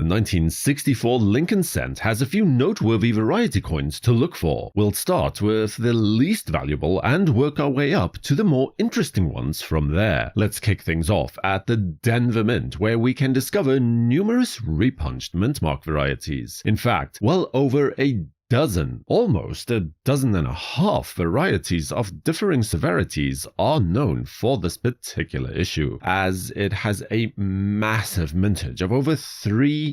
The 1964 Lincoln cent has a few noteworthy variety coins to look for. We'll start with the least valuable and work our way up to the more interesting ones from there. Let's kick things off at the Denver Mint, where we can discover numerous repunched mint mark varieties. In fact, well over a dozen, almost a dozen and a half varieties of differing severities are known for this particular issue, as it has a massive mintage of over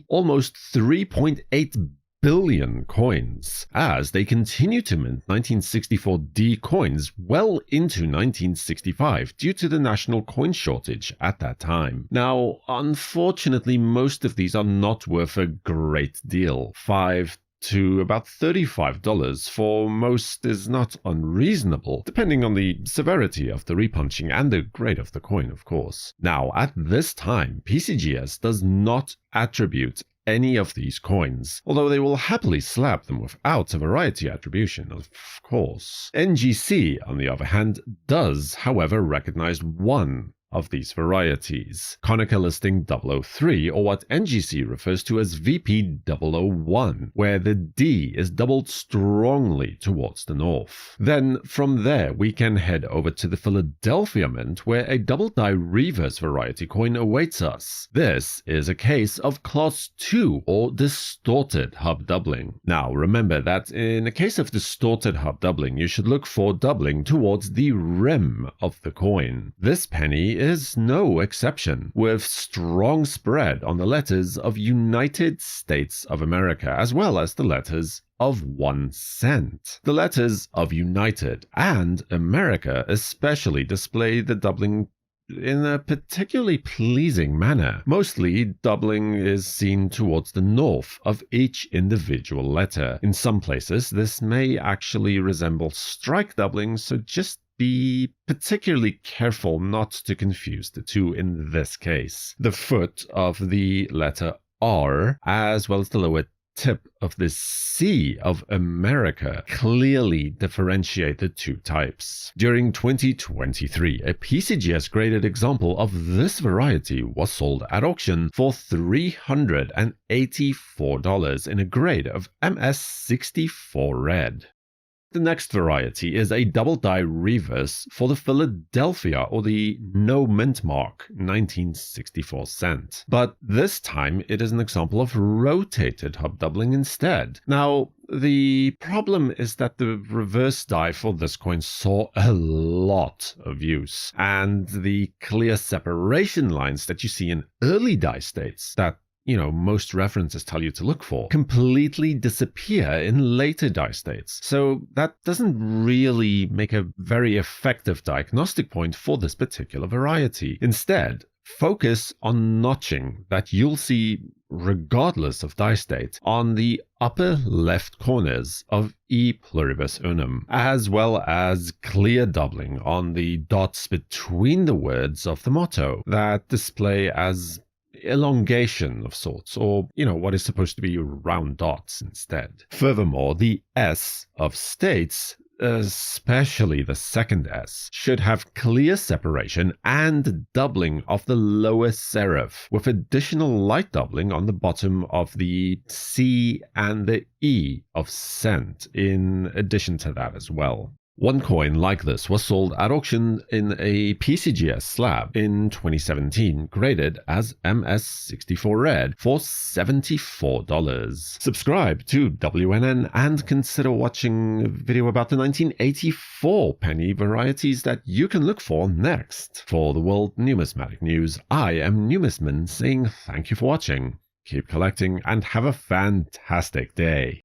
almost 3.8 billion coins, as they continue to mint 1964D coins well into 1965 due to the national coin shortage at that time. Now, unfortunately, most of these are not worth a great deal. $5 to about $35 for most is not unreasonable, depending on the severity of the repunching and the grade of the coin, of course. Now, at this time, PCGS does not attribute any of these coins, although they will happily slap them without a variety attribution, of course. NGC, on the other hand, does, however, recognize one of these varieties, Konica listing 003, or what NGC refers to as VP001, where the D is doubled strongly towards the north. Then from there we can head over to the Philadelphia Mint, where a double die reverse variety coin awaits us. This is a case of class 2 or distorted hub doubling. Now remember that in a case of distorted hub doubling, you should look for doubling towards the rim of the coin. This penny is no exception, with strong spread on the letters of United States of America as well as the letters of 1 cent. The letters of United and America especially display the doubling in a particularly pleasing manner. Mostly, doubling is seen towards the north of each individual letter. In some places, this may actually resemble strike doubling, so just be particularly careful not to confuse the two in this case. The foot of the letter R, as well as the lower tip of the C of America, clearly differentiate the two types. During 2023, a PCGS graded example of this variety was sold at auction for $384 in a grade of MS64 red. The next variety is a double die reverse for the Philadelphia, or the no mint mark 1964 cent. But this time it is an example of rotated hub doubling instead. Now, the problem is that the reverse die for this coin saw a lot of use, and the clear separation lines that you see in early die states that most references tell you to look for, completely disappear in later die states. So that doesn't really make a very effective diagnostic point for this particular variety. Instead, focus on notching that you'll see regardless of die state on the upper left corners of E pluribus unum, as well as clear doubling on the dots between the words of the motto that display as elongation of sorts, or what is supposed to be round dots instead. Furthermore, the S of states, especially the second S, should have clear separation and doubling of the lower serif, with additional light doubling on the bottom of the C and the E of cent in addition to that as well. One coin like this was sold at auction in a PCGS slab in 2017, graded as MS64 red for $74. Subscribe to WNN and consider watching a video about the 1984 penny varieties that you can look for next. For the World Numismatic News, I am Numisman saying thank you for watching, keep collecting, and have a fantastic day.